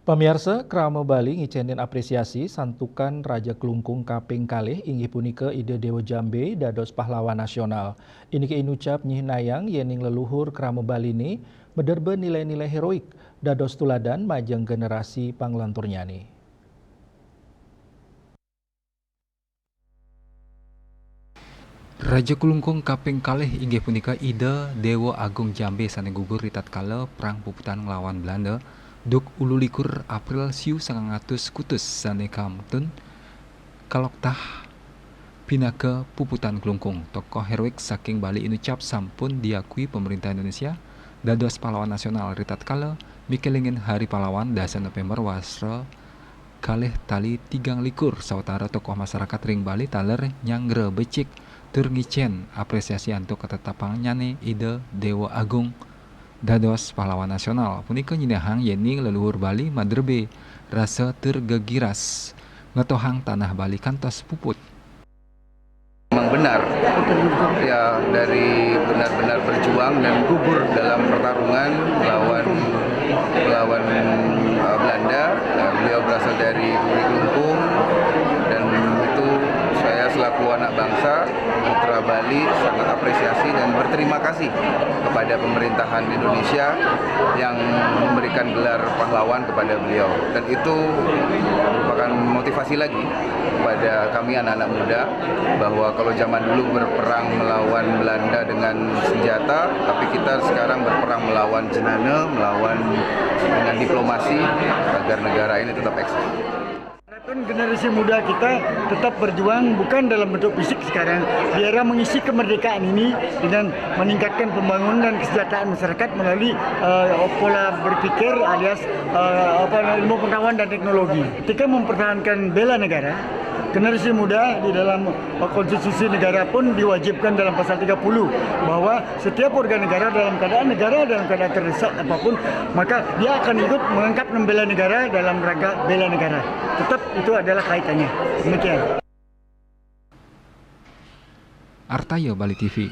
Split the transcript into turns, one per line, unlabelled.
Pamirsa, Krama Bali ngicenin apresiasi santukan Raja Kelungkung kaping kalih inggih punika Ide Dewa Jambe dados pahlawan nasional. Ini ke inucap nyih nayang yening leluhur Krama Bali ini mederbe nilai-nilai heroik dados tuladan majeng generasi panglantur nyani.
Raja Kelungkung kaping kalih inggih punika Ide Dewa Agung Jambe sane gugur tatkala perang puputan nglawan Belanda duk 21 April 1900 kutus sane kamtun kaloktah pinaka puputan Kelungkung. Tokoh heroik saking Bali inucap sampun diakui pemerintah Indonesia dados pahlawan nasional tatkala mikelingin Hari Pahlawan 10 November wasra kalih tali 3 likur sawetara tokoh masyarakat ring Bali taler nyanggre becik tur ngicen apresiasi untuk ketetapannyane Ide Dewa Agung dados pahlawan nasional punika nyinahang yening leluhur Bali madrebe rasa tergegiras ngetohang tanah Bali kantos puput.
Memang benar ya, dari benar-benar berjuang dan gugur dalam pertarungan melawan Belanda. Beliau berasal dari Kelungkung dan itu saya selaku anak bangsa putra Bali sangat apresiasi dan berterima kasih kepada pemerintahan Indonesia yang memberikan gelar pahlawan kepada beliau, dan itu merupakan motivasi lagi kepada kami anak-anak muda bahwa kalau zaman dulu berperang melawan Belanda dengan senjata, tapi kita sekarang berperang melawan jenana, melawan dengan diplomasi agar negara ini tetap eksis.
Generasi muda kita tetap berjuang bukan dalam bentuk fisik sekarang, biar mengisi kemerdekaan ini dengan meningkatkan pembangunan dan kesejahteraan masyarakat melalui pola berpikir alias ilmu pengetahuan dan teknologi. Ketika mempertahankan bela negara, generasi muda di dalam konstitusi negara pun diwajibkan dalam pasal 30 bahwa setiap warga negara dalam keadaan terdesak apapun, maka dia akan ikut mengangkat membela negara dalam rangka bela negara. Tetap itu adalah kaitannya. Demikian.
Artayo Bali TV.